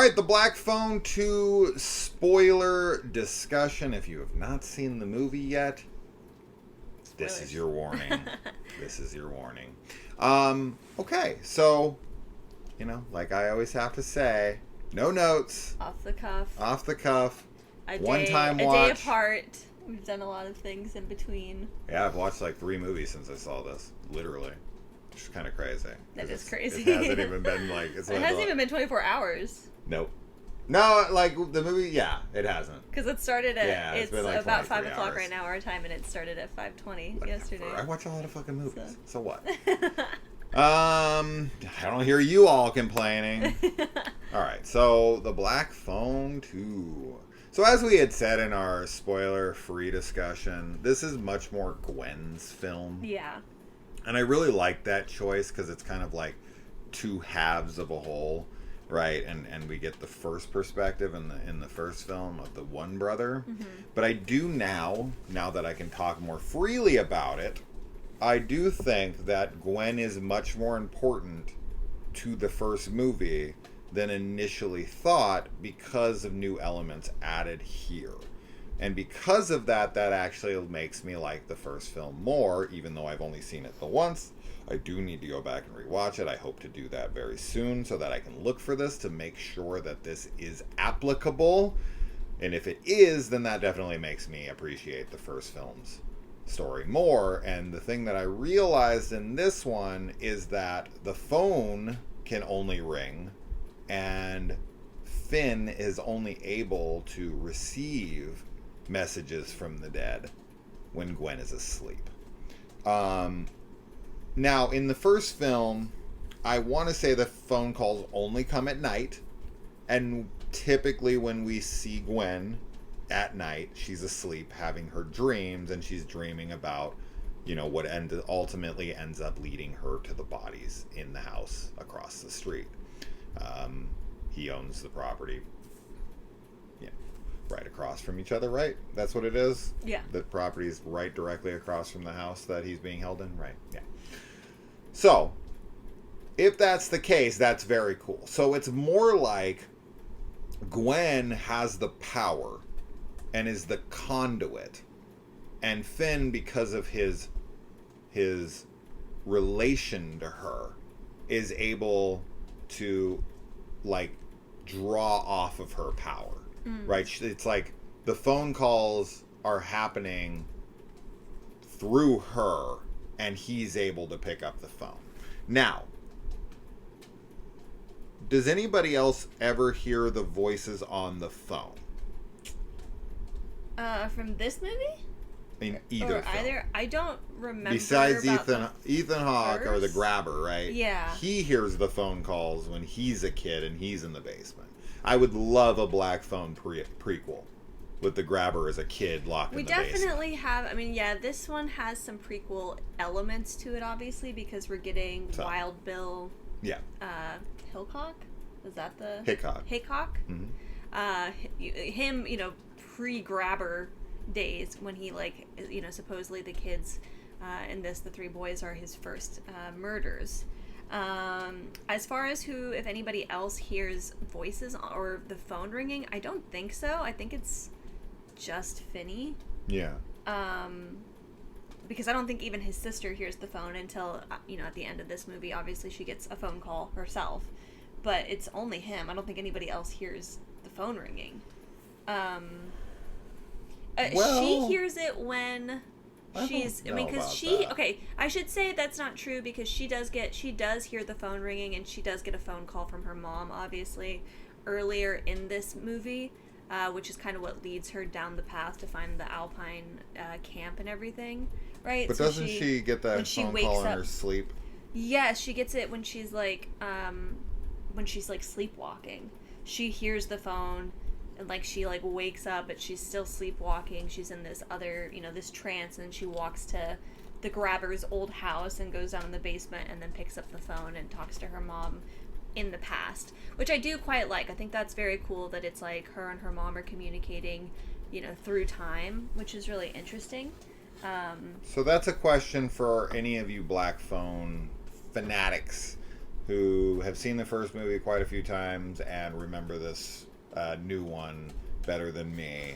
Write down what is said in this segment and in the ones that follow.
right, the Black Phone 2 spoiler discussion. If you have not seen the movie yet, this is your warning. This is your warning. Okay, so, like I always have to say, no notes. Off the cuff. Off the cuff. One-time watch. A day apart. We've done a lot of things in between. Yeah, I've watched like 3 movies since I saw this. Literally. Which is kind of crazy. That is crazy. It hasn't even been like... It hasn't even been 24 hours. Nope. No, like the movie, yeah, it hasn't. Because it started at... it's like about 5 o'clock right now, our time, and it started at 5:20 yesterday. I watch a lot of fucking movies. So what? I don't hear you all complaining. Alright, so the Black Phone 2. So as we had said in our spoiler-free discussion, this is much more Gwen's film. Yeah. And I really like that choice because it's kind of like 2 halves of a whole, right? And we get the first perspective in the first film of the one brother. Mm-hmm. But I do now that I can talk more freely about it, I do think that Gwen is much more important to the first movie than initially thought because of new elements added here. And because of that actually makes me like the first film more, even though I've only seen it the once. I do need to go back and rewatch it. I hope to do that very soon so that I can look for this to make sure that this is applicable. And if it is, then that definitely makes me appreciate the first film's story more. And the thing that I realized in this one is that the phone can only ring, and Finn is only able to receive messages from the dead when Gwen is asleep. Now, in the first film, I want to say the phone calls only come at night, and typically when we see Gwen at night, she's asleep having her dreams, and she's dreaming about, what ultimately ends up leading her to the bodies in the house across the street. He owns the property, right across from each other, right? That's what it is? Yeah. The property's right directly across from the house that he's being held in? Right, yeah. So, if that's the case, that's very cool. So it's more like Gwen has the power and is the conduit. And Finn, because of his relation to her, is able to, draw off of her power. Right? It's like the phone calls are happening through her, and he's able to pick up the phone. Now, does anybody else ever hear the voices on the phone? From this movie? In either film. Either. I don't remember. Besides Ethan Hawke, or the grabber, right? Yeah. He hears the phone calls when he's a kid and he's in the basement. I would love a Black Phone prequel with the grabber as a kid locked in the basement. We definitely have. This one has some prequel elements to it, obviously, because we're getting Wild Bill. Yeah. Hickok? Is that the... Hickok. Mm-hmm. Him, pre-grabber days when he, supposedly the kids in this, the 3 boys, are his first murders. As far as if anybody else hears voices or the phone ringing, I don't think so. I think it's just Finney. Yeah. Because I don't think even his sister hears the phone until, at the end of this movie. Obviously, she gets a phone call herself. But it's only him. I don't think anybody else hears the phone ringing. She hears it when... I should say that's not true, because she does hear the phone ringing, and she does get a phone call from her mom, obviously, earlier in this movie, which is kind of what leads her down the path to find the Alpine camp and everything, right? But doesn't she get that phone call in her sleep? Yes, she gets it when she's sleepwalking. She hears the phone. And, she, wakes up, but she's still sleepwalking. She's in this other, this trance, and she walks to the grabber's old house and goes down in the basement and then picks up the phone and talks to her mom in the past, which I do quite like. I think that's very cool that it's, her and her mom are communicating, through time, which is really interesting. So that's a question for any of you Black Phone fanatics who have seen the first movie quite a few times and remember this new one better than me,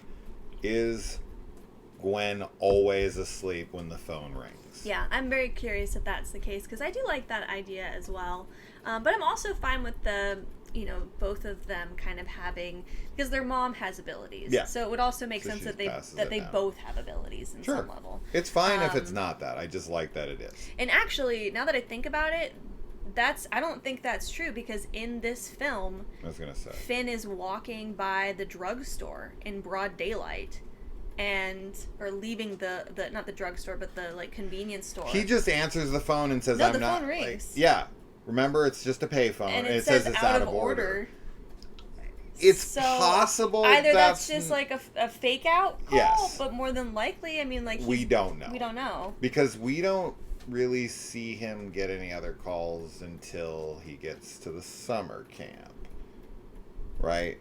is Gwen always asleep when the phone rings? Yeah, I'm very curious if that's the case, because I do like that idea as well. But I'm also fine with both of them kind of having, because their mom has abilities. Yeah. So it would also make sense that they both have abilities in some level. It's fine if it's not that. I just like that it is. And actually, now that I think about it, I don't think that's true, because in this film, I was gonna say, Finn is walking by the drugstore in broad daylight, or leaving the not the drugstore, but the like convenience store. He just answers the phone and says, no, "I'm the not." phone rings. Yeah, remember, it's just a payphone, and it says it's out of order. It's so possible either that's just like a fake out call, yes, but more than likely, I mean, like we don't know. We don't know, because we don't really see him get any other calls until he gets to the summer camp, right?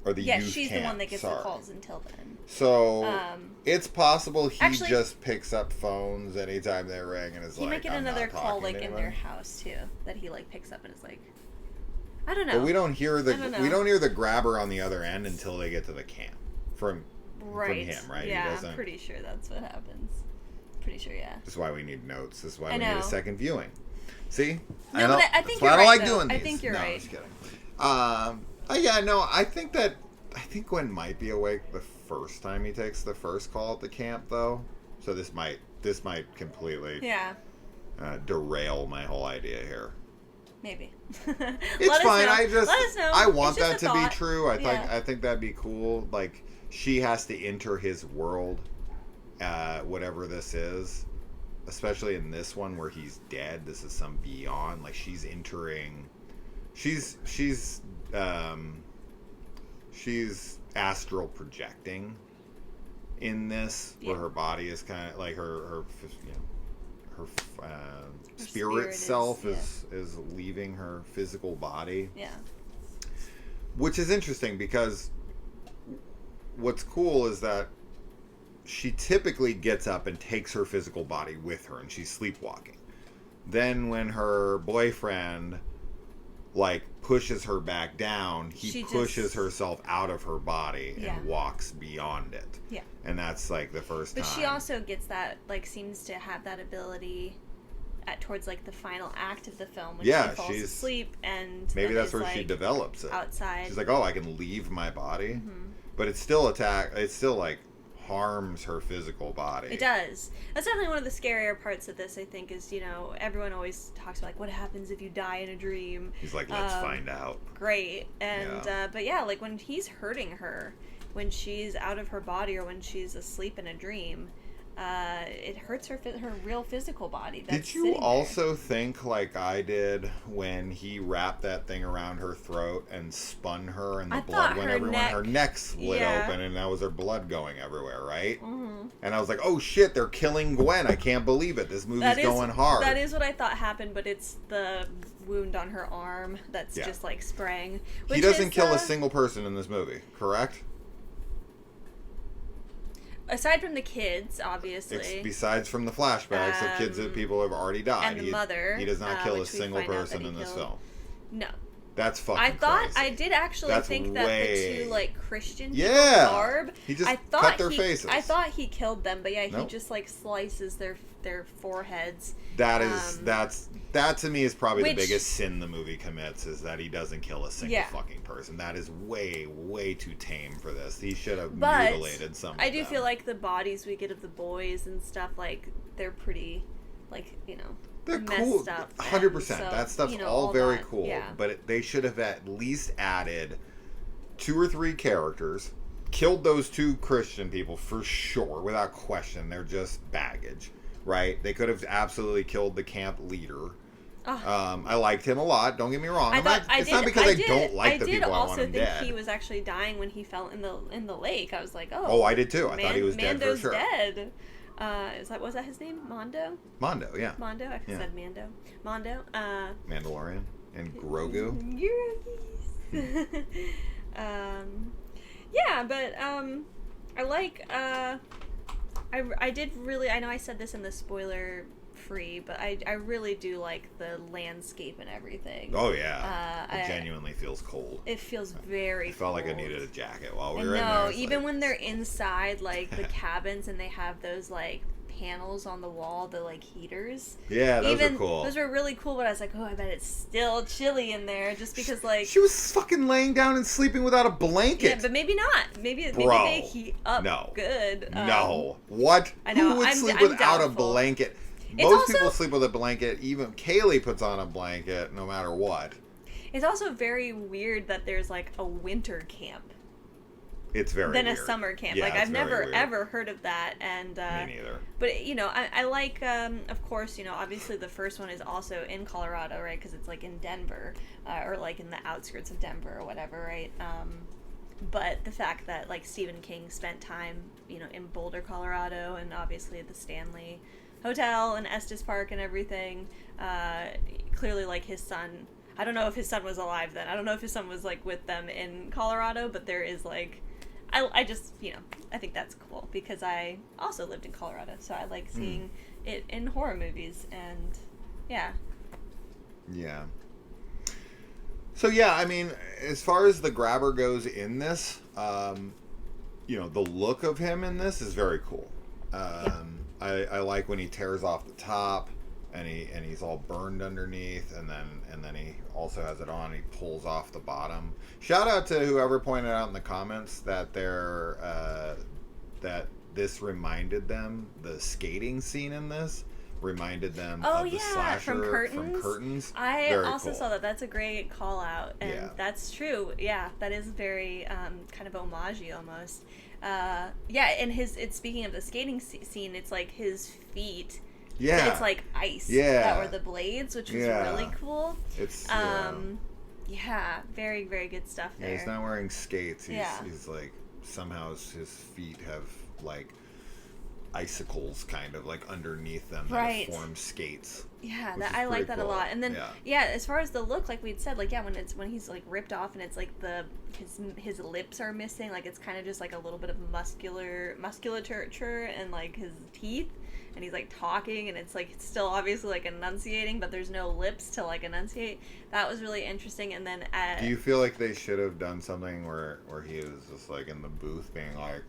Or the youth camp. Yeah, she's the one that gets the calls until then. So it's possible he just picks up phones anytime they ring and is like, he might get another call like in their house too, that he like picks up and is like, I don't know. But we don't hear the grabber on the other end until they get to the camp from him, right? Yeah, I'm pretty sure that's what happens. Pretty sure, yeah. This is why we need notes. This is why we need a second viewing. See? No, but I think you're right. I don't like doing these. I think you're right. I'm just kidding. I think Gwen might be awake the first time he takes the first call at the camp, though. So this might completely derail my whole idea here. Maybe. It's fine. Let us know. I want that to be true. I think that'd be cool. Like, she has to enter his world, whatever this is. Especially in this one where he's dead. This is some beyond. Like, she's entering. She's astral projecting in this, where her body is kind of like her spirit self is leaving her physical body. Yeah. Which is interesting, because what's cool is that she typically gets up and takes her physical body with her, and she's sleepwalking. Then when her boyfriend like pushes her back down, he pushes herself out of her body and walks beyond it. Yeah. And that's like the first time. But she also gets that, like, seems to have that ability towards like the final act of the film when she falls asleep, and maybe that's where she develops it. Outside. She's like, oh, I can leave my body. Mm-hmm. But it's still like harms her physical body. It does. That's definitely one of the scarier parts of this, I think, is, everyone always talks about, like, what happens if you die in a dream. He's like, let's find out. Great. And, but yeah, like, when he's hurting her, when she's out of her body or when she's asleep in a dream, it hurts her real physical body. Did you also think, like I did, when he wrapped that thing around her throat and spun her and the blood went everywhere? Her neck split open, and that was her blood going everywhere, right? Mm-hmm. And I was like, oh shit, they're killing Gwen. I can't believe it. This movie's going hard. That is what I thought happened, but it's the wound on her arm that's just like spraying. He doesn't kill a single person in this movie, correct? Aside from the kids, obviously. Besides from the flashbacks of kids that people have already died. And the mother. He does not kill a single person in this film. No. That's fucking crazy. I did actually think that the two, like, Christian people, Barb, he just cut their faces. I thought he killed them, but he just, like, slices their foreheads. That to me is probably the biggest sin the movie commits, is that he doesn't kill a single fucking person. That is way, way too tame for this. He should have mutilated some of them. I do feel like the bodies we get of the boys and stuff, like, they're pretty, like, they're cool. 100%. That stuff's all very cool. Yeah. But they should have at least added 2 or 3 characters, killed those 2 Christian people for sure, without question. They're just baggage, right? They could have absolutely killed the camp leader. I liked him a lot. Don't get me wrong. It's not because I don't like the people. I want him dead. I did also think he was actually dying when he fell in the lake. I was like, oh. Oh, I did too. I thought he was dead for sure. Dead. Was that his name? Mondo? Mondo, yeah. Mondo? I said Mando. Mondo. Mandalorian and Grogu. Yeah, but I like. I did really. I know I said this in the spoiler free, but I really do like the landscape and everything. Oh yeah, it genuinely feels cold. It feels very. I felt cold. like I needed a jacket while we I were in there. know, even when they're inside like the cabins and they have those like panels on the wall, the like heaters. Yeah, those are cool. Those were really cool, but I was like, oh, I bet it's still chilly in there, just because like she was fucking laying down and sleeping without a blanket. Yeah, but maybe not. Maybe they heat up good. No, what? I know. Who would sleep without a blanket? Most people sleep with a blanket. Even Kaylee puts on a blanket no matter what. It's also very weird that there's like a winter camp. It's very than weird. A summer camp. Yeah, like I've never ever heard of that, and me neither. But you know, I like, of course, you know, obviously the first one is also in Colorado, right? Because it's like in Denver, or like in the outskirts of Denver or whatever, right? But the fact that like Stephen King spent time, you know, in Boulder, Colorado, and obviously the Stanley Hotel and Estes Park and everything, clearly like his son. I don't know if his son was alive then. I don't know if his son was like with them in Colorado, but there is like. I just, you know, I think that's cool because I also lived in Colorado, so I like seeing it in horror movies, and yeah. Yeah. So yeah, I mean, as far as the grabber goes in this, you know, the look of him in this is very cool. I like when he tears off the top and he's all burned underneath, and then he also has it on. He pulls off the bottom. Shout out to whoever pointed out in the comments that that this reminded them, the skating scene in this reminded them of the slasher from Curtains. I also saw that. That's a great call out, and that's true. Yeah, that is very kind of homage-y almost. And it's speaking of the skating scene, it's like his feet. Yeah. It's like ice. Yeah. That were the blades, which is really cool. It's very, very good stuff there. Yeah, he's not wearing skates. He's like, somehow his feet have like icicles kind of like underneath them that form skates. Yeah, I like that a lot. And then as far as the look, like we'd said, like when he's like ripped off and it's like his lips are missing, like it's kind of just like a little bit of musculature and like his teeth, and he's like talking and it's like still obviously like enunciating, but there's no lips to like enunciate. That was really interesting. And then do you feel like they should have done something where he was just like in the booth being like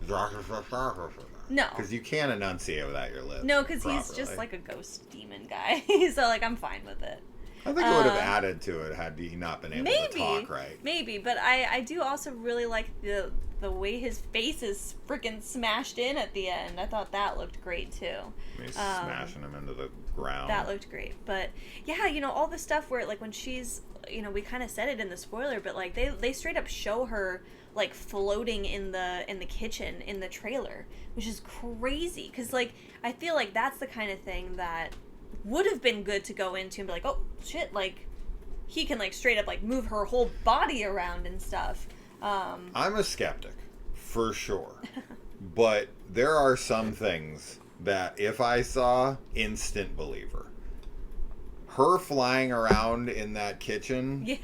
no, because you can't enunciate without your lips. No, because he's just like a ghost demon guy. So like I'm fine with it. I think it would have added to it had he not been able to talk right. Maybe, but I do also really like the way his face is freaking smashed in at the end. I thought that looked great too. He's smashing him into the ground. That looked great. But yeah, you know, all the stuff where like when she's, you know, we kind of said it in the spoiler, but like they straight up show her like floating in the kitchen in the trailer, which is crazy because like I feel like that's the kind of thing that would have been good to go into and be like, oh shit, like he can like straight up like move her whole body around and stuff. I'm a skeptic for sure, but there are some things that if I saw, instant believer. Her flying around in that kitchen,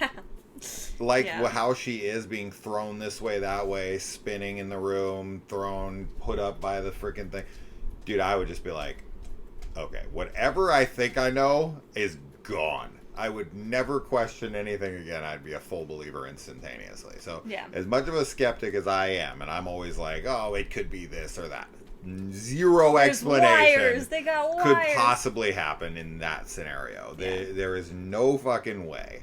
how she is being thrown this way, that way, spinning in the room, put up by the freaking thing. Dude, I would just be like, okay, whatever I think I know is gone. I would never question anything again. I'd be a full believer instantaneously. So as much of a skeptic as I am, and I'm always like, oh, it could be this or that. Zero explanation could possibly happen in that scenario. There is no fucking way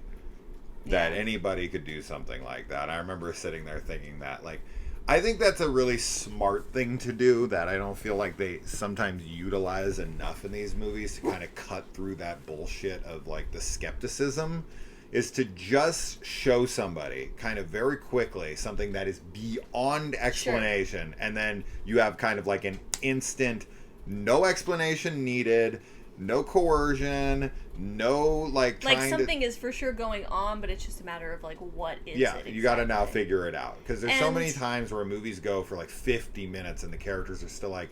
that anybody could do something like that. I remember sitting there thinking that, like, I think that's a really smart thing to do that I don't feel like they sometimes utilize enough in these movies to kind of cut through that bullshit of, like, the skepticism, is to just show somebody kind of very quickly something that is beyond explanation, and then you have kind of like an instant, no explanation needed, no coercion, no like something is for sure going on, but it's just a matter of like what is it exactly. You got to now figure it out, because there's so many times where movies go for like 50 minutes and the characters are still like,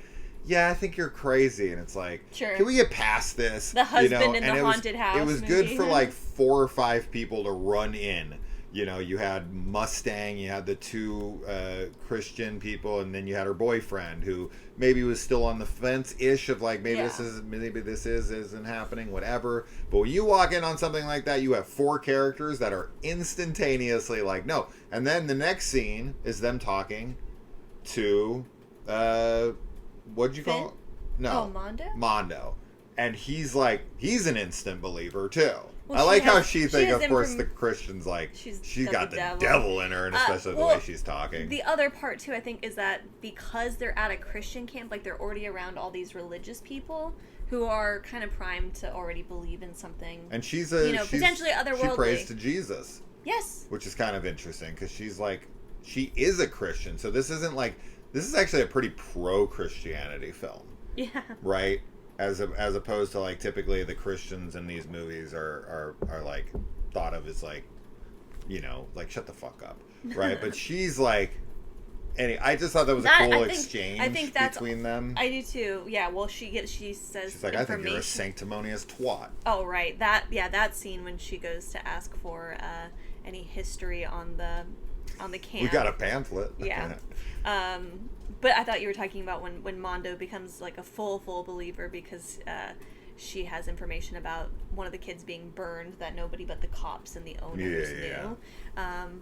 yeah, I think you're crazy, and it's like, can we get past this? The husband in the haunted house. It was good for like 4 or 5 people to run in, You know, you had Mustang, you had the two Christian people, and then you had her boyfriend who maybe was still on the fence-ish of like, maybe this isn't happening, whatever. But when you walk in on something like that, you have 4 characters that are instantaneously like, no. And then the next scene is them talking to, what'd you call it? No. Oh, Mondo? Mondo. And he's like, he's an instant believer too. Well, I like how she thinks, of course, the Christian's like, she's got the devil in her, and especially the way she's talking. The other part, too, I think, is that because they're at a Christian camp, like, they're already around all these religious people who are kind of primed to already believe in something. And she's potentially otherworldly. She prays to Jesus. Yes. Which is kind of interesting, because she's like, she is a Christian, so this isn't like, this is actually a pretty pro-Christianity film. Yeah. Right? As opposed to like typically the Christians in these movies are like thought of as like, you know, like shut the fuck up, right? But she's like, I just thought that was a cool exchange between them. I do too. Yeah. Well, she says she's like, I think you're a sanctimonious twat. Oh right, that scene when she goes to ask for any history on the camp. We got a pamphlet. Yeah. But I thought you were talking about when Mondo becomes like a full believer because she has information about one of the kids being burned that nobody but the cops and the owners knew.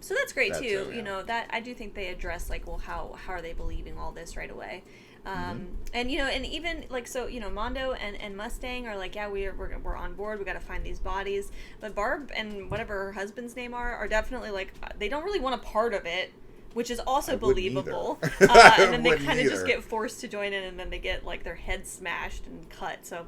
So that's great too. You know, that I do think they address like, well, how are they believing all this right away? And you know, and even like, so you know, Mondo and Mustang are like, yeah, we're on board. We got to find these bodies. But Barb and whatever her husband's name are definitely like, they don't really want a part of it. Which is also believable. And then they kind of just get forced to join in, and then they get like their heads smashed and cut. So,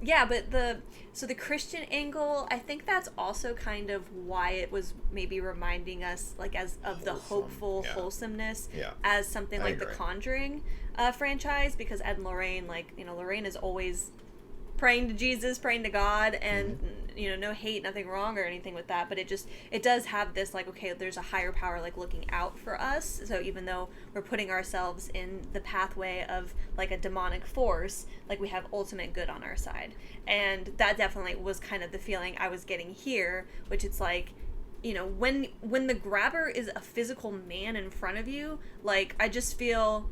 yeah, but the Christian angle, I think that's also kind of why it was maybe reminding us like as of the hopeful wholesomeness as something like the Conjuring franchise, because Ed and Lorraine, like, you know, Lorraine is always praying to Jesus, praying to God, and you know, no hate, nothing wrong or anything with that, but it does have this like, okay, there's a higher power like looking out for us. So even though we're putting ourselves in the pathway of like a demonic force, like we have ultimate good on our side. And that definitely was kind of the feeling I was getting here, which it's like, you know, when the grabber is a physical man in front of you, like I just feel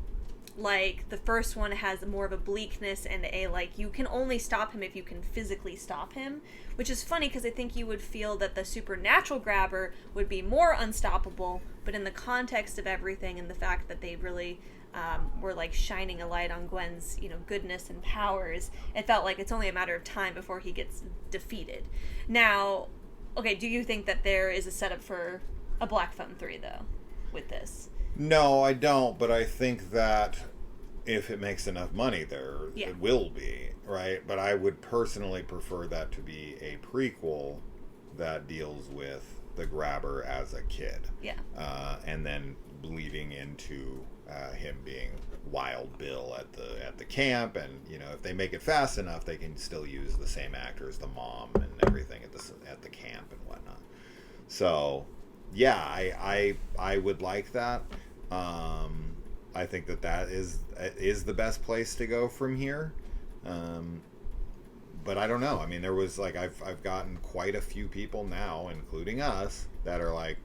like the first one has more of a bleakness and a like, you can only stop him if you can physically stop him, which is funny because I think you would feel that the supernatural grabber would be more unstoppable, but in the context of everything and the fact that they really were like shining a light on Gwen's, you know, goodness and powers, it felt like it's only a matter of time before he gets defeated. Now, okay, do you think that there is a setup for a Black Phone 3 though with this? No, I don't, but I think that if it makes enough money it will be, right? But I would personally prefer that to be a prequel that deals with the grabber as a kid. Yeah. And then bleeding into him being Wild Bill at the camp, and you know, if they make it fast enough, they can still use the same actors, the mom and everything at the camp and whatnot. So yeah, I would like that. I think that is the best place to go from here. But I don't know. I mean, there was like, I've gotten quite a few people now, including us, that are like,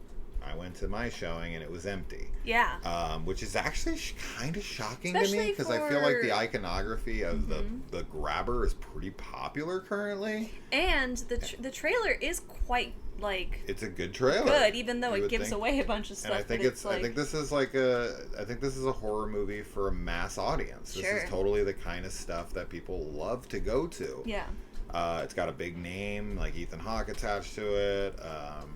I went to my showing and it was empty. Yeah. Which is actually kind of shocking to me, because I feel like the iconography of the grabber is pretty popular currently. And the trailer is quite like, it's a good trailer. Good, even though it gives away a bunch of stuff. And I think I think this is a horror movie for a mass audience. Sure. This is totally the kind of stuff that people love to go to. Yeah. It's got a big name like Ethan Hawke attached to it.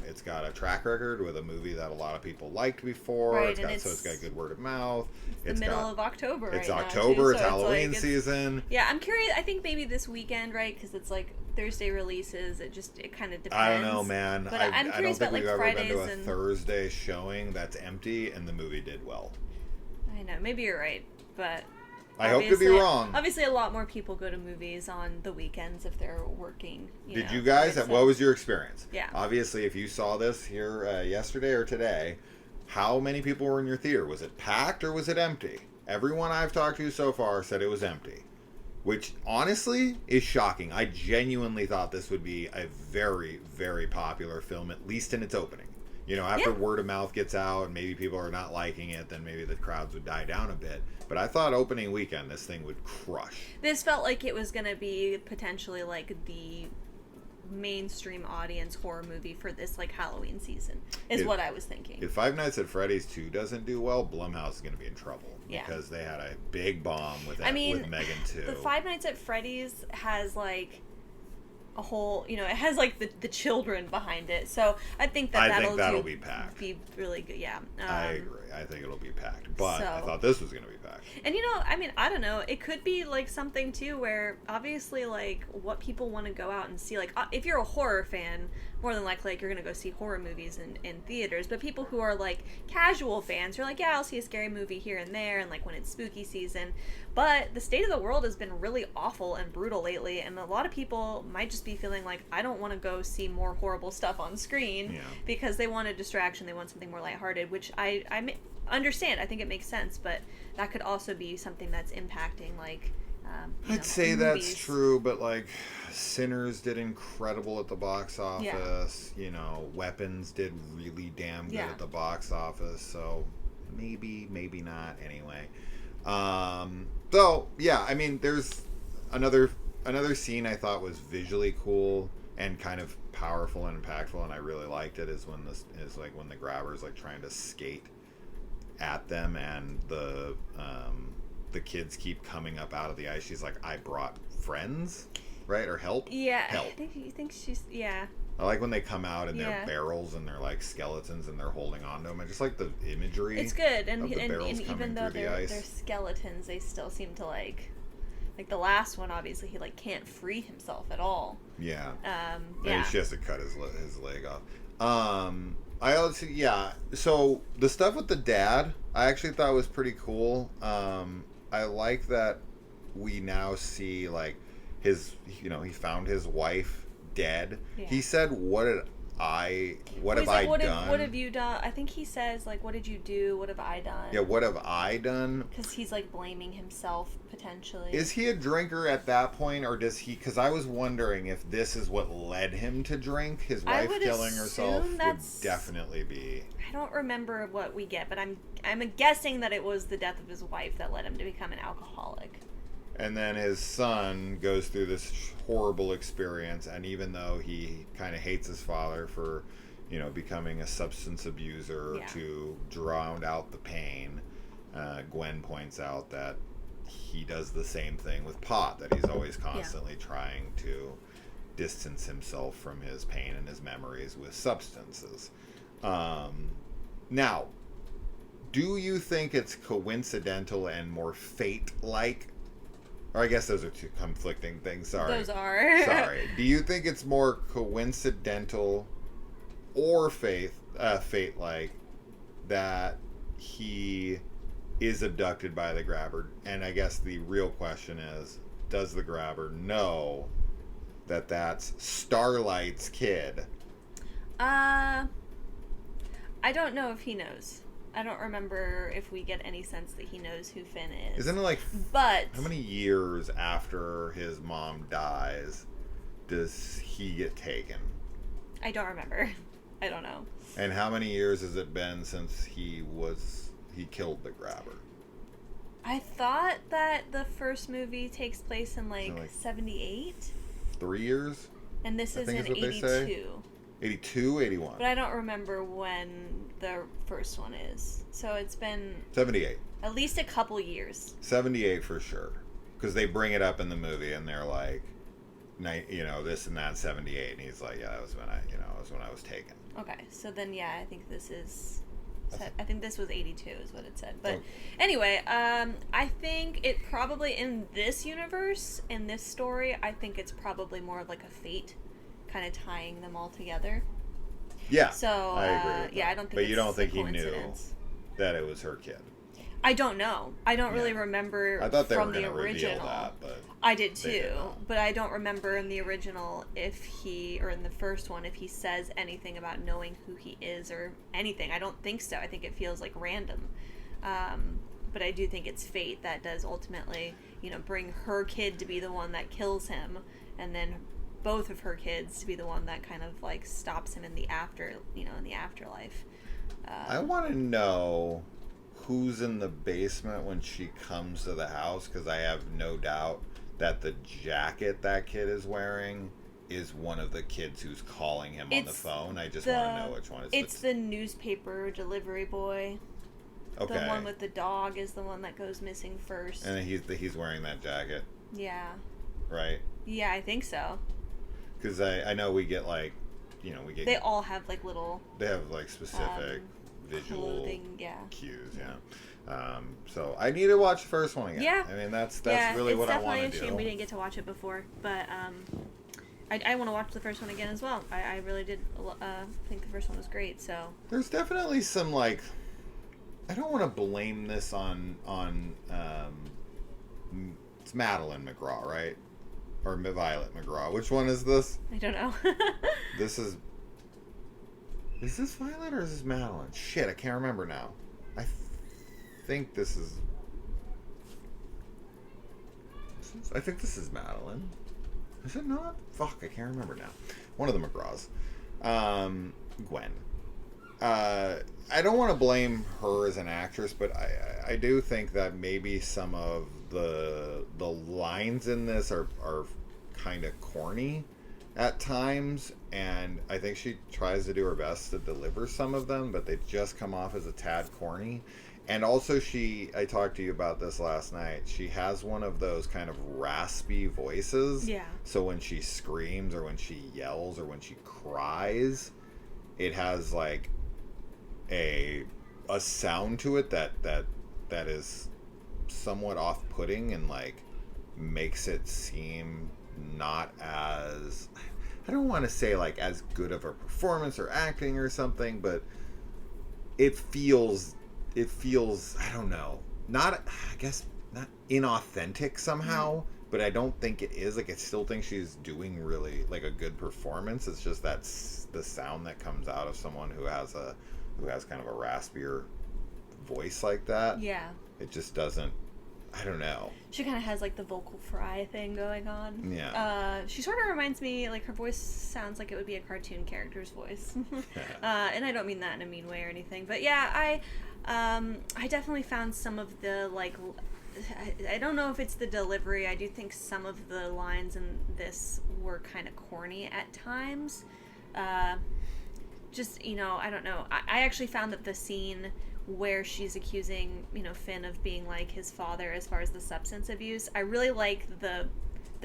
It's got a track record with a movie that a lot of people liked before. Right, it's got good word of mouth. It's the middle of October. It's right October. Now, it's Halloween season. Yeah, I'm curious. I think maybe this weekend, right? Because it's like Thursday releases. It kind of depends. I don't know, man. But I'm I curious don't think about we've like ever Fridays been to a Thursday showing that's empty and the movie did well. I know. Maybe you're right, but I hope to be wrong. Obviously, a lot more people go to movies on the weekends if they're working. Did you guys? What was your experience? Yeah. Obviously, if you saw this here yesterday or today, how many people were in your theater? Was it packed or was it empty? Everyone I've talked to so far said it was empty. which honestly is shocking. I genuinely thought this would be a very, very popular film, at least in its opening. You know, after word of mouth gets out and maybe people are not liking it, then maybe the crowds would die down a bit. But I thought opening weekend this thing would crush. This felt like it was going to be potentially like the mainstream audience horror movie for this like Halloween season is what I was thinking. If Five Nights at Freddy's 2 doesn't do well, Blumhouse is going to be in trouble. Because they had a big bomb with Megan 2. The Five Nights at Freddy's has like a whole, you know, it has like the children behind it. So I think that'll be packed. Be really good. Yeah. I agree. I think it'll be packed. But I thought this was going to be packed. And you know, I mean, I don't know. It could be like something too where obviously like what people want to go out and see. Like if you're a horror fan, more than likely like, you're going to go see horror movies in theaters. But people who are like casual fans are like, yeah, I'll see a scary movie here and there. And like when it's spooky season. But the state of the world has been really awful and brutal lately. And a lot of people might just be feeling like, I don't want to go see more horrible stuff on screen because they want a distraction. They want something more lighthearted, which I understand. I think it makes sense. But that could also be something that's impacting like I'd say movies. That's true, but like Sinners did incredible at the box office. You know, Weapons did really damn good at the box office. So maybe not anyway. So yeah, I mean, there's another scene I thought was visually cool and kind of powerful and impactful, and I really liked it. Is when the grabber's like trying to skate at them, and the kids keep coming up out of the ice. She's like, I brought friends, right? Or help? Yeah. Help. I think she's, yeah. I like when they come out in their barrels and they're like skeletons and they're holding on to them. I just like the imagery. It's good. And even though they're skeletons, they still seem to like the last one, obviously, he like can't free himself at all. Yeah. Maybe she has to cut his leg off. I also, so the stuff with the dad, I actually thought was pretty cool. I like that we now see like his, you know, he found his wife dead. Yeah. He said, "What have I done? What have you done?" I think he says like, "What did you do? What have I done?" Yeah, what have I done? Because he's like blaming himself potentially. Is he a drinker at that point, or does he? Because I was wondering if this is what led him to drink. His wife killing herself would definitely be. I don't remember what we get, but I'm guessing that it was the death of his wife that led him to become an alcoholic. And then his son goes through this horrible experience, and even though he kind of hates his father for, you know, becoming a substance abuser to drown out the pain, Gwen points out that he does the same thing with pot, that he's always constantly trying to distance himself from his pain and his memories with substances. Now, do you think it's coincidental and more fate-like? Or I guess those are two conflicting things. Sorry. Those are. Sorry. Do you think it's more coincidental or fate-like that he is abducted by the grabber? And I guess the real question is, does the grabber know that that's Starlight's kid? I don't know if he knows. I don't remember if we get any sense that he knows who Finn is. Isn't it but how many years after his mom dies does he get taken? I don't remember. I don't know. And how many years has it been since he killed the grabber? I thought that the first movie takes place in like 78. 3 years? And this is in 82. 82, 81. But I don't remember when the first one is. So it's been 78. At least a couple years. 78 for sure. Because they bring it up in the movie and they're like, you know, this and that, 78. And he's like, yeah, that was when I was taken. Okay. So then, yeah, I think this was 82 is what it said. But anyway, I think it probably, in this universe, in this story, I think it's probably more of like a fate kind of tying them all together. Yeah. So I agree with that. I don't think. But you don't think he knew that it was her kid? I don't know. I don't really remember. I thought they from were going to the original. reveal that, but I did too. But I don't remember in the original or in the first one, if he says anything about knowing who he is or anything. I don't think so. I think it feels like random. But I do think it's fate that does ultimately bring her kid to be the one that kills him, and then both of her kids to be the one that kind of like stops him in the afterlife. I want to know who's in the basement when she comes to the house, because I have no doubt that the jacket that kid is wearing is one of the kids who's calling him on the phone. I just want to know which one. It's the newspaper delivery boy. Okay. The one with the dog is the one that goes missing first. And he's wearing that jacket. Yeah. Right? Yeah, I think so. Because I know we get like, They all have like little... They have like specific visual clothing, cues, so I need to watch the first one again. Yeah. I mean, that's really what I want to do. It's definitely a shame we didn't get to watch it before, but I want to watch the first one again as well. I really did think the first one was great, so... There's definitely some, like... I don't want to blame this on it's Madeline McGraw, right? Or Violet McGraw. Which one is this? I don't know. This is this Violet or is this Madeline? Shit, I can't remember now. I think this is... I think this is Madeline. Is it not? Fuck, I can't remember now. One of the McGraws. Gwen. I don't want to blame her as an actress, but I do think that maybe some of the lines in this are kind of corny at times, and I think she tries to do her best to deliver some of them, but they just come off as a tad corny. And also I talked to you about this last night, she has one of those kind of raspy voices. Yeah. So when she screams or when she yells or when she cries, it has like a sound to it that is somewhat off-putting and like makes it seem not as, I don't want to say like as good of a performance or acting or something, but it feels I don't know, not, I guess not inauthentic somehow, but I don't think it is. Like, I still think she's doing really like a good performance. It's just that's the sound that comes out of someone who has kind of a raspier voice like that. Yeah. It just doesn't, I don't know. She kind of has like the vocal fry thing going on. Yeah. She sort of reminds me, like her voice sounds like it would be a cartoon character's voice. And I don't mean that in a mean way or anything, but yeah, I definitely found some of the like, I don't know if it's the delivery. I do think some of the lines in this were kind of corny at times. Just, I don't know. I actually found that the scene where she's accusing, Finn of being like his father as far as the substance abuse, I really like the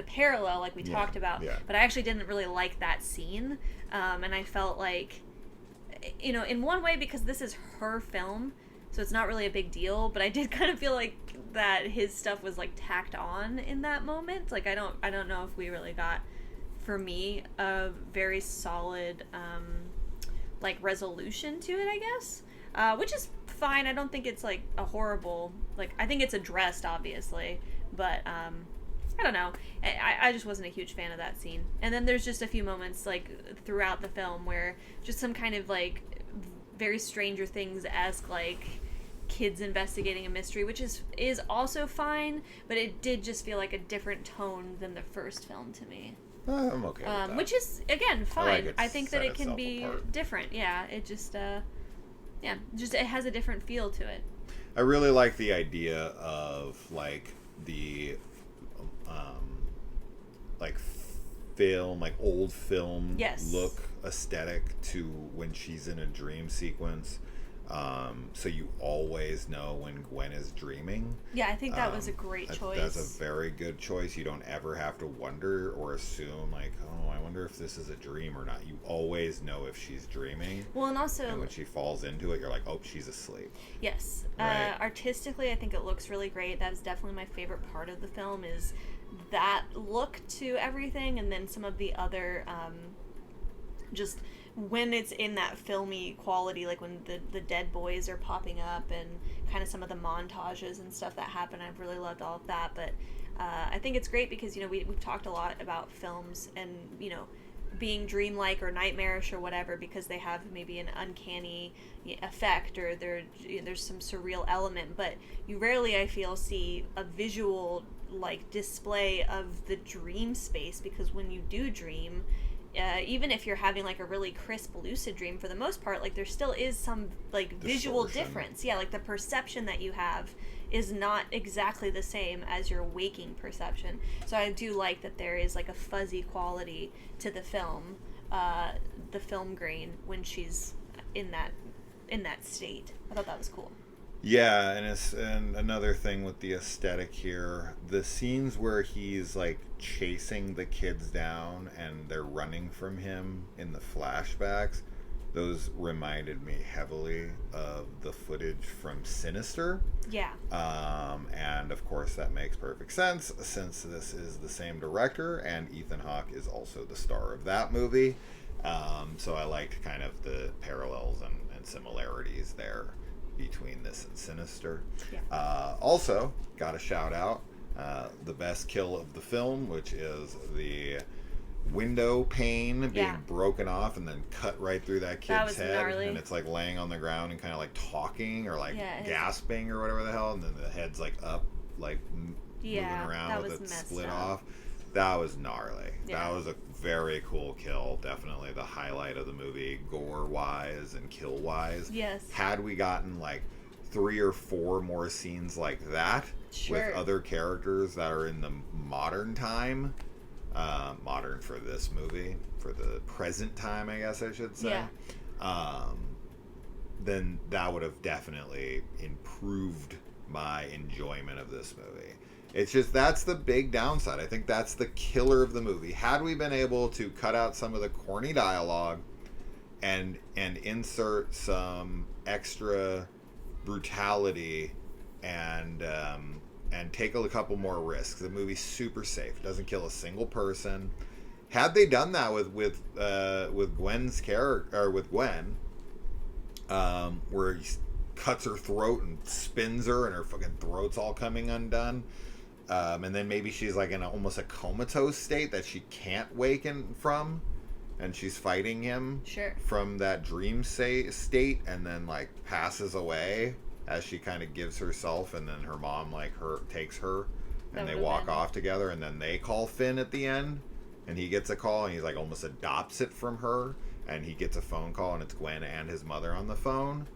parallel like we talked about, but I actually didn't really like that scene. And I felt like, in one way, because this is her film, so it's not really a big deal, but I did kind of feel like that his stuff was like tacked on in that moment. Like I don't know if we really got, for me, a very solid like resolution to it, I guess. Which is fine. I don't think it's like a horrible, like, I think it's addressed obviously, but I don't know. I just wasn't a huge fan of that scene. And then there's just a few moments like throughout the film where just some kind of like very Stranger Things-esque like kids investigating a mystery, which is also fine, but it did just feel like a different tone than the first film to me. I'm okay with that. Which is, again, fine. I think that it can be apart. different. Yeah, it just it has a different feel to it. I really like the idea of like the like film, like old film look aesthetic to when she's in a dream sequence. So you always know when Gwen is dreaming. Yeah, I think that was a great choice. That's a very good choice. You don't ever have to wonder or assume like, oh, I wonder if this is a dream or not. You always know if she's dreaming. Well, and also... And when she falls into it, you're like, oh, she's asleep. Yes. Right? Artistically, I think it looks really great. That is definitely my favorite part of the film, is that look to everything, and then some of the other... just... when it's in that filmy quality, like when the dead boys are popping up and kind of some of the montages and stuff that happen, I've really loved all of that. But I think it's great because, we've talked a lot about films and, being dreamlike or nightmarish or whatever because they have maybe an uncanny effect or there's some surreal element. But you rarely, I feel, see a visual like display of the dream space, because when you do dream, even if you're having like a really crisp lucid dream, for the most part, like there still is some like visual difference. Yeah, like the perception that you have is not exactly the same as your waking perception. So I do like that there is like a fuzzy quality to the film grain when she's in that state. I thought that was cool. Yeah, and another thing with the aesthetic here, the scenes where he's like chasing the kids down and they're running from him in the flashbacks, those reminded me heavily of the footage from Sinister. Yeah. And of course that makes perfect sense since this is the same director and Ethan Hawke is also the star of that movie. So I liked kind of the parallels and similarities there between this and Sinister. Yeah. Also, got a shout out the best kill of the film, which is the window pane being broken off and then cut right through that kid's head. Gnarly. And it's like laying on the ground and kind of like talking or like gasping or whatever the hell, and then the head's like up, like moving around with it split off. That was gnarly. That was a very cool kill. Definitely the highlight of the movie, gore wise and kill wise. Yes. Had we gotten like 3 or 4 more scenes like that with other characters that are in the modern time, modern for this movie, for the present time, I guess I should say, then that would have definitely improved my enjoyment of this movie. It's just, that's the big downside. I think that's the killer of the movie. Had we been able to cut out some of the corny dialogue and insert some extra brutality and take a couple more risks, the movie's super safe. It doesn't kill a single person. Had they done that with Gwen's character, or with Gwen, where he cuts her throat and spins her and her fucking throat's all coming undone, and then maybe she's like in almost a comatose state that she can't waken from, and she's fighting him from that dream state, and then like passes away as she kind of gives herself, and then her mom like takes her, and they walk off together, and then they call Finn at the end, and he gets a call, and he's like almost adopts it from her, and he gets a phone call, and it's Gwen and his mother on the phone.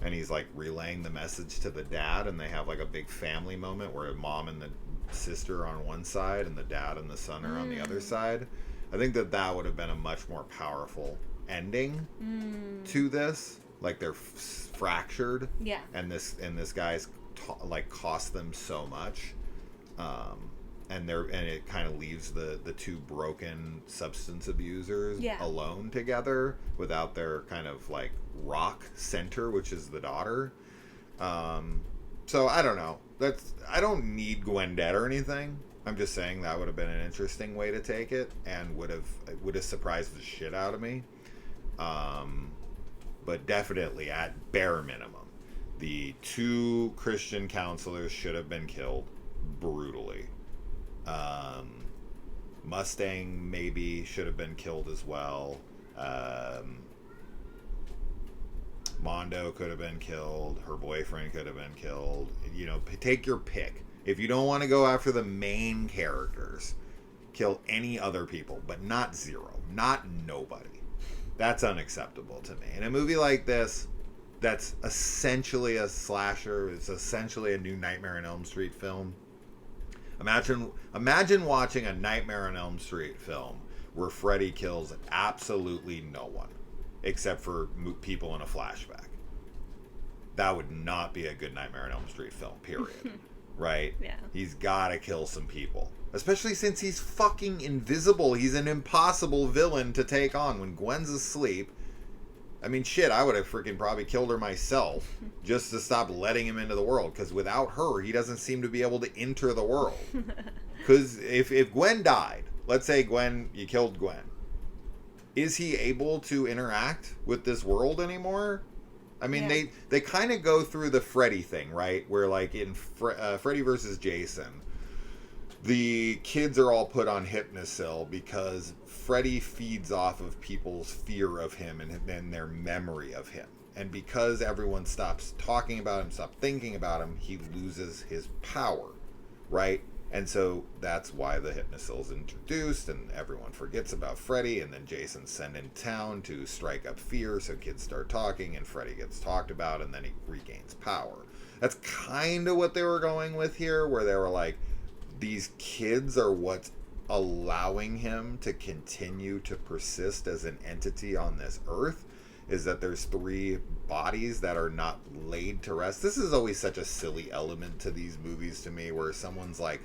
And he's like relaying the message to the dad, and they have like a big family moment where mom and the sister are on one side and the dad and the son are on the other side. I think that would have been a much more powerful ending to this. Like they're fractured, and this guy's like cost them so much, and it kind of leaves the 2 broken substance abusers alone together without their kind of like rock center, which is the daughter. So I don't know. I don't need Gwen dead or anything. I'm just saying that would have been an interesting way to take it, and would have surprised the shit out of me. But definitely at bare minimum, the 2 Christian counselors should have been killed brutally. Mustang maybe should have been killed as well. Mondo could have been killed. Her boyfriend could have been killed. You know, take your pick. If you don't want to go after the main characters, kill any other people, but not Zero, not nobody. That's unacceptable to me. In a movie like this, that's essentially a slasher. It's essentially a new Nightmare on Elm Street film. Imagine watching a Nightmare on Elm Street film where Freddy kills absolutely no one except for people in a flashback. That would not be a good Nightmare on Elm Street film, period. Right? Yeah. He's got to kill some people. Especially since he's fucking invisible. He's an impossible villain to take on when Gwen's asleep. I mean, shit, I would have freaking probably killed her myself just to stop letting him into the world. Because without her, he doesn't seem to be able to enter the world. Because if Gwen died, let's say you killed Gwen. Is he able to interact with this world anymore? I mean, they kind of go through the Freddy thing, right? Where like in Freddy versus Jason, the kids are all put on Hypnosil because Freddy feeds off of people's fear of him and then their memory of him. And because everyone stops talking about him, stops thinking about him, he loses his power. right? And so that's why the Hypnosil's introduced, and everyone forgets about Freddy, and then Jason's sent in town to strike up fear, so kids start talking, and Freddy gets talked about, and then he regains power. That's kind of what they were going with here, where they were like, these kids are what's allowing him to continue to persist as an entity on this earth, is that there's 3 bodies that are not laid to rest. This is always such a silly element to these movies to me, where someone's like,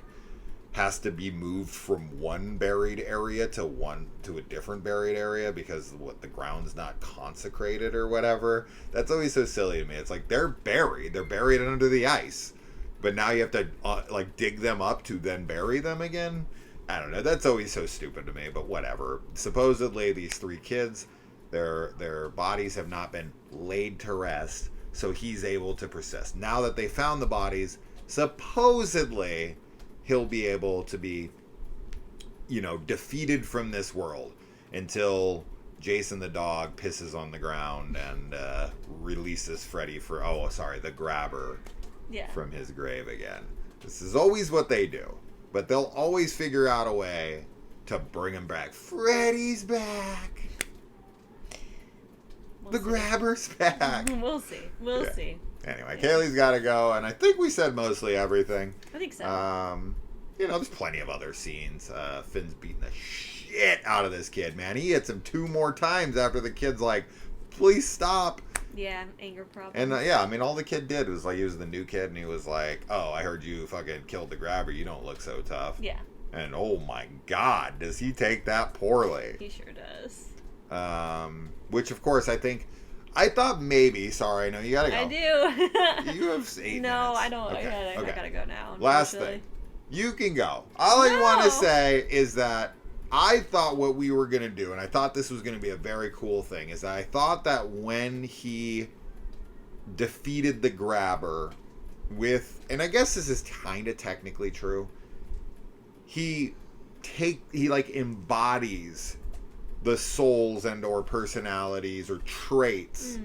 has to be moved from one buried area to a different buried area because the ground's not consecrated or whatever. That's always so silly to me. It's like they're buried under the ice, but now you have to dig them up to then bury them again. I don't know. That's always so stupid to me, but whatever. Supposedly these 3 kids, their bodies have not been laid to rest, so he's able to persist. Now that they found the bodies, supposedly he'll be able to be, defeated from this world until Jason the dog pisses on the ground and releases Freddy the grabber from his grave again. This is always what they do, but they'll always figure out a way to bring him back. Freddy's back. The grabber's back. We'll see. We'll see. Anyway, Kaylee's got to go, and I think we said mostly everything. I think so. There's plenty of other scenes. Finn's beating the shit out of this kid, man. He hits him 2 more times after the kid's like, please stop. Yeah, anger problem. And, all the kid did was, he was the new kid, and he was like, oh, I heard you fucking killed the grabber. You don't look so tough. Yeah. And, oh, my God, does he take that poorly. He sure does. Which, of course, I thought maybe. Sorry, no, you gotta go. I do. You have 8 minutes. No, I don't. Okay. I gotta go now. Last thing. You can go. All I want to say is that I thought what we were going to do, and I thought this was going to be a very cool thing, is that I thought that when he defeated the grabber with, and I guess this is kind of technically true, he embodies the souls and or personalities or traits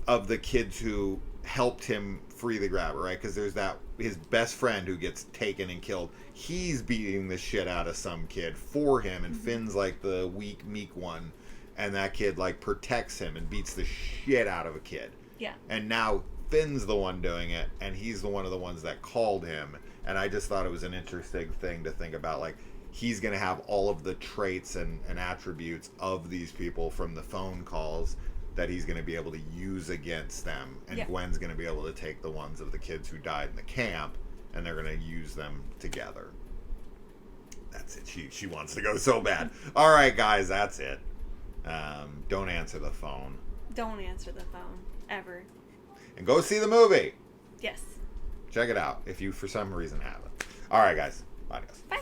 of the kids who helped him free the grabber, right? Because there's his best friend who gets taken and killed. He's beating the shit out of some kid for him, and Finn's like the weak, meek one, and that kid protects him and beats the shit out of a kid. Yeah. And now Finn's the one doing it, and he's one of the ones that called him. And I just thought it was an interesting thing to think about, he's going to have all of the traits and attributes of these people from the phone calls that he's going to be able to use against them. And Gwen's going to be able to take the ones of the kids who died in the camp, and they're going to use them together. That's it. She wants to go so bad. All right, guys, that's it. Don't answer the phone. Don't answer the phone. Ever. And go see the movie. Yes. Check it out if you, for some reason, haven't. All right, guys. Adios. Bye.